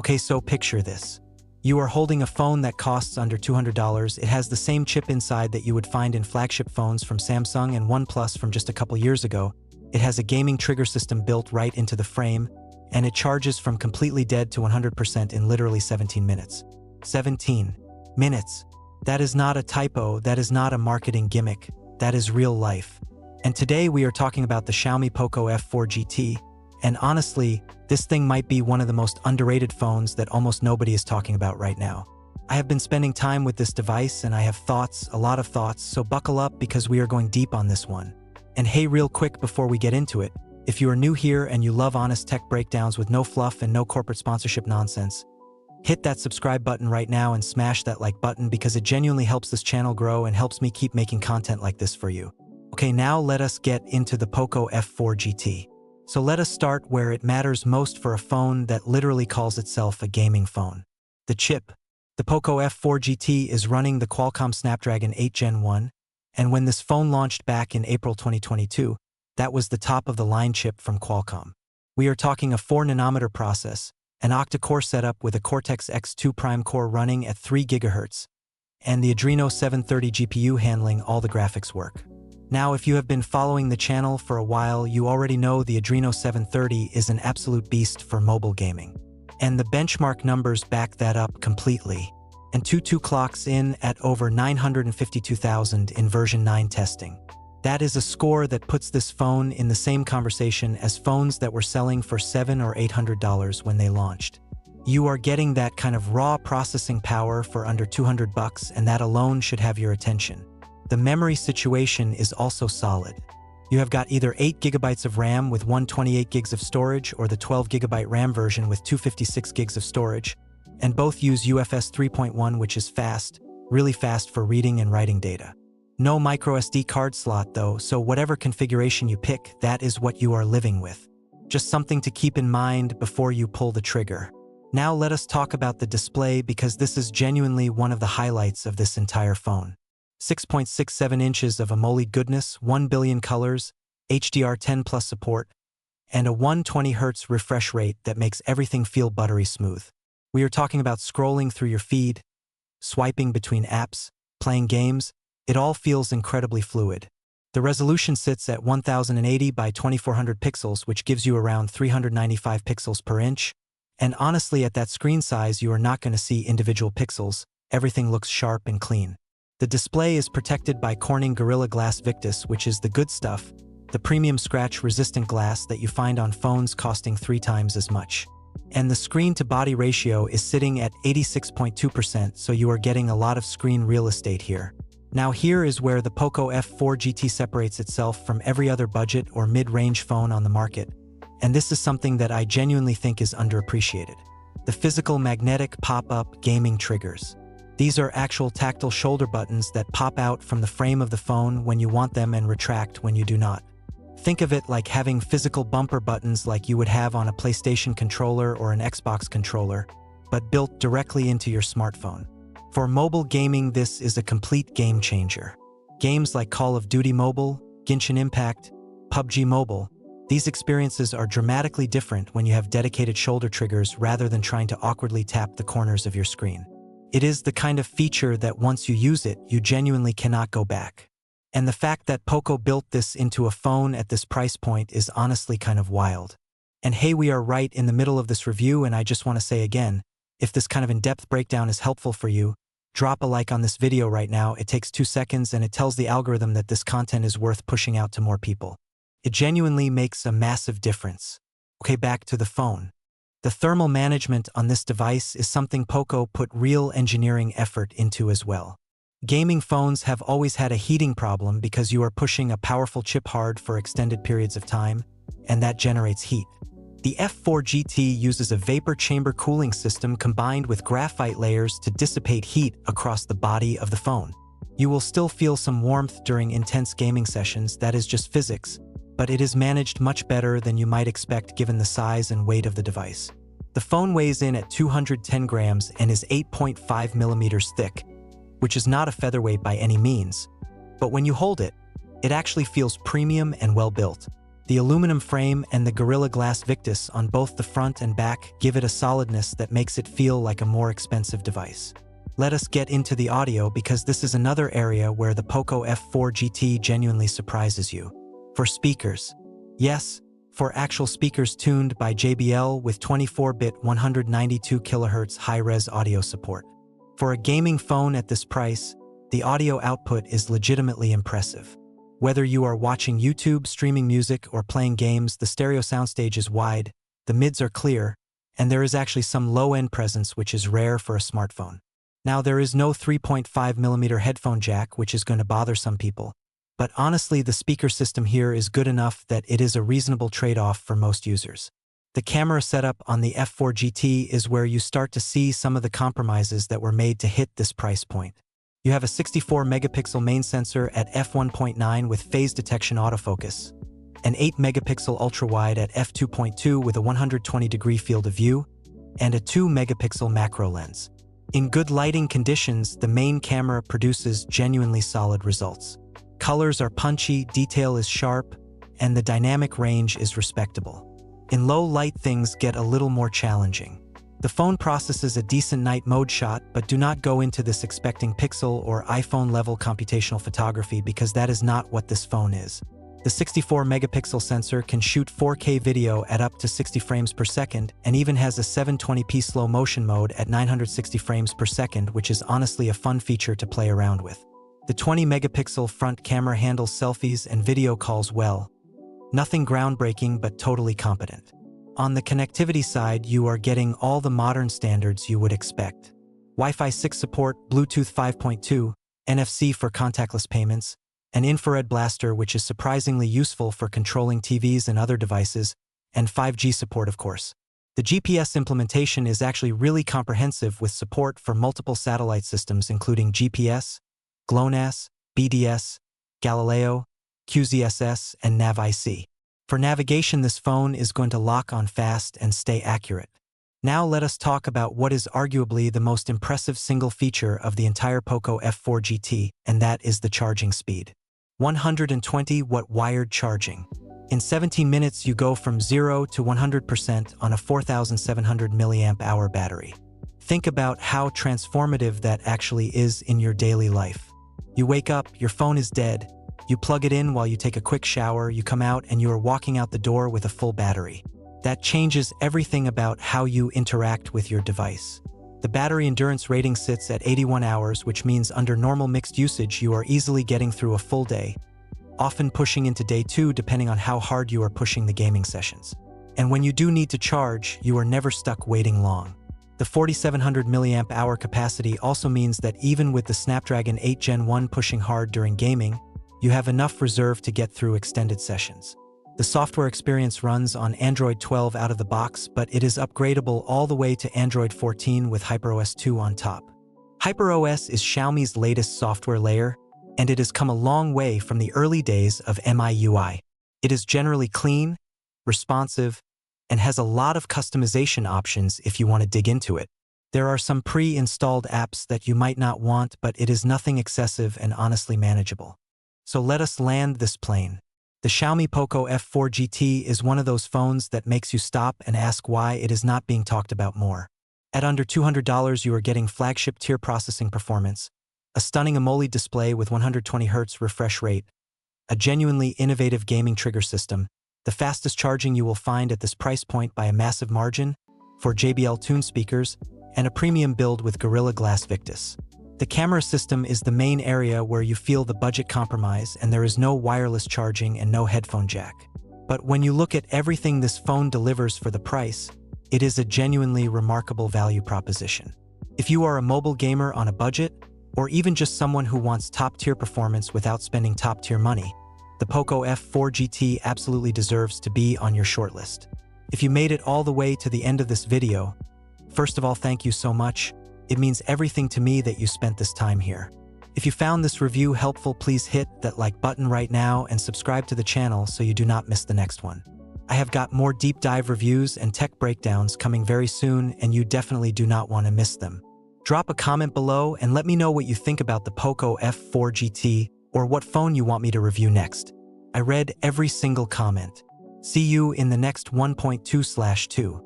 Okay, so picture this. You are holding a phone that costs under $200. It has the same chip inside that you would find in flagship phones from Samsung and OnePlus from just a couple years ago. It has a gaming trigger system built right into the frame, and it charges from completely dead to 100% in literally 17 minutes. 17 minutes. That is not a typo, that is not a marketing gimmick, that is real life. And today we are talking about the Xiaomi POCO F4 GT, and honestly, this thing might be one of the most underrated phones that almost nobody is talking about right now. I have been spending time with this device and I have thoughts, a lot of thoughts, so buckle up because we are going deep on this one. And hey, real quick before we get into it, if you are new here and you love honest tech breakdowns with no fluff and no corporate sponsorship nonsense, hit that subscribe button right now and smash that like button because it genuinely helps this channel grow and helps me keep making content like this for you. Okay, now let us get into the POCO F4 GT. So let us start where it matters most for a phone that literally calls itself a gaming phone. The chip. The POCO F4 GT is running the Qualcomm Snapdragon 8 Gen 1, and when this phone launched back in April 2022, that was the top-of-the-line chip from Qualcomm. We are talking a 4nm process, an octa-core setup with a Cortex-X2 Prime core running at 3 GHz, and the Adreno 730 GPU handling all the graphics work. Now, if you have been following the channel for a while, you already know the Adreno 730 is an absolute beast for mobile gaming. And the benchmark numbers back that up completely. And 2 clocks in at over 952,000 in version 9 testing. That is a score that puts this phone in the same conversation as phones that were selling for $700 or $800 when they launched. You are getting that kind of raw processing power for under $200, and that alone should have your attention. The memory situation is also solid. You have got either 8 GB of RAM with 128 GB of storage or the 12 GB RAM version with 256 GB of storage, and both use UFS 3.1, which is fast, really fast for reading and writing data. No microSD card slot though, so whatever configuration you pick, that is what you are living with. Just something to keep in mind before you pull the trigger. Now let us talk about the display because this is genuinely one of the highlights of this entire phone. 6.67 inches of AMOLED goodness, 1 billion colors, HDR10+ support, and a 120Hz refresh rate that makes everything feel buttery smooth. We are talking about scrolling through your feed, swiping between apps, playing games. It all feels incredibly fluid. The resolution sits at 1080 by 2400 pixels, which gives you around 395 pixels per inch. And honestly, at that screen size, you are not going to see individual pixels. Everything looks sharp and clean. The display is protected by Corning Gorilla Glass Victus, which is the good stuff, the premium scratch-resistant glass that you find on phones costing 3 times as much. And the screen-to-body ratio is sitting at 86.2%, so you are getting a lot of screen real estate here. Now here is where the POCO F4 GT separates itself from every other budget or mid-range phone on the market, and this is something that I genuinely think is underappreciated. The physical magnetic pop-up gaming triggers. These are actual tactile shoulder buttons that pop out from the frame of the phone when you want them and retract when you do not. Think of it like having physical bumper buttons like you would have on a PlayStation controller or an Xbox controller, but built directly into your smartphone. For mobile gaming, this is a complete game changer. Games like Call of Duty Mobile, Genshin Impact, PUBG Mobile, these experiences are dramatically different when you have dedicated shoulder triggers rather than trying to awkwardly tap the corners of your screen. It is the kind of feature that once you use it, you genuinely cannot go back. And the fact that POCO built this into a phone at this price point is honestly kind of wild. And hey, we are right in the middle of this review, and I just want to say again, if this kind of in-depth breakdown is helpful for you, drop a like on this video right now. It takes 2 seconds and it tells the algorithm that this content is worth pushing out to more people. It genuinely makes a massive difference. Okay, back to the phone. The thermal management on this device is something POCO put real engineering effort into as well. Gaming phones have always had a heating problem because you are pushing a powerful chip hard for extended periods of time, and that generates heat. The F4 GT uses a vapor chamber cooling system combined with graphite layers to dissipate heat across the body of the phone. You will still feel some warmth during intense gaming sessions, that is just physics, but it is managed much better than you might expect given the size and weight of the device. The phone weighs in at 210 grams and is 8.5 millimeters thick, which is not a featherweight by any means, but when you hold it, it actually feels premium and well built. The aluminum frame and the Gorilla Glass Victus on both the front and back give it a solidness that makes it feel like a more expensive device. Let us get into the audio because this is another area where the POCO F4 GT genuinely surprises you. For speakers. Yes, for actual speakers tuned by JBL with 24-bit 192 kHz high-res audio support. For a gaming phone at this price, the audio output is legitimately impressive. Whether you are watching YouTube, streaming music, or playing games, the stereo soundstage is wide, the mids are clear, and there is actually some low-end presence which is rare for a smartphone. Now, there is no 3.5mm headphone jack, which is going to bother some people. But honestly, the speaker system here is good enough that it is a reasonable trade-off for most users. The camera setup on the F4 GT is where you start to see some of the compromises that were made to hit this price point. You have a 64-megapixel main sensor at f1.9 with phase detection autofocus, an 8-megapixel ultra-wide at f2.2 with a 120-degree field of view, and a 2-megapixel macro lens. In good lighting conditions, the main camera produces genuinely solid results. Colors are punchy, detail is sharp, and the dynamic range is respectable. In low light, things get a little more challenging. The phone processes a decent night mode shot, but do not go into this expecting pixel or iPhone-level computational photography because that is not what this phone is. The 64-megapixel sensor can shoot 4K video at up to 60 frames per second and even has a 720p slow motion mode at 960 frames per second, which is honestly a fun feature to play around with. The 20-megapixel front camera handles selfies and video calls well. Nothing groundbreaking, but totally competent. On the connectivity side, you are getting all the modern standards you would expect. Wi-Fi 6 support, Bluetooth 5.2, NFC for contactless payments, an infrared blaster which is surprisingly useful for controlling TVs and other devices, and 5G support, of course. The GPS implementation is actually really comprehensive with support for multiple satellite systems including GPS, GLONASS, BDS, Galileo, QZSS, and NAV-IC. For navigation, this phone is going to lock on fast and stay accurate. Now let us talk about what is arguably the most impressive single feature of the entire POCO F4 GT, and that is the charging speed. 120-watt wired charging. In 17 minutes, you go from 0 to 100% on a 4,700 mAh battery. Think about how transformative that actually is in your daily life. You wake up, your phone is dead. You plug it in while you take a quick shower, you come out, and you are walking out the door with a full battery. That changes everything about how you interact with your device. The battery endurance rating sits at 81 hours, which means under normal mixed usage, you are easily getting through a full day, often pushing into day 2 depending on how hard you are pushing the gaming sessions. And when you do need to charge, you are never stuck waiting long. The 4700 mAh capacity also means that even with the Snapdragon 8 Gen 1 pushing hard during gaming, you have enough reserve to get through extended sessions. The software experience runs on Android 12 out of the box, but it is upgradable all the way to Android 14 with HyperOS 2 on top. HyperOS is Xiaomi's latest software layer, and it has come a long way from the early days of MIUI. It is generally clean, responsive, and has a lot of customization options if you want to dig into it. There are some pre-installed apps that you might not want, but it is nothing excessive and honestly manageable. So let us land this plane. The Xiaomi POCO F4 GT is one of those phones that makes you stop and ask why it is not being talked about more. At under $200, you are getting flagship-tier processing performance, a stunning AMOLED display with 120Hz refresh rate, a genuinely innovative gaming trigger system, the fastest charging you will find at this price point by a massive margin, for JBL tuned speakers, and a premium build with Gorilla Glass Victus. The camera system is the main area where you feel the budget compromise, and there is no wireless charging and no headphone jack. But when you look at everything this phone delivers for the price, it is a genuinely remarkable value proposition. If you are a mobile gamer on a budget, or even just someone who wants top-tier performance without spending top-tier money, the POCO F4 GT absolutely deserves to be on your shortlist. If you made it all the way to the end of this video, first of all, thank you so much. It means everything to me that you spent this time here. If you found this review helpful, please hit that like button right now and subscribe to the channel so you do not miss the next one. I have got more deep dive reviews and tech breakdowns coming very soon, and you definitely do not want to miss them. Drop a comment below and let me know what you think about the POCO F4 GT or what phone you want me to review next. I read every single comment. See you in the next 1.2/2.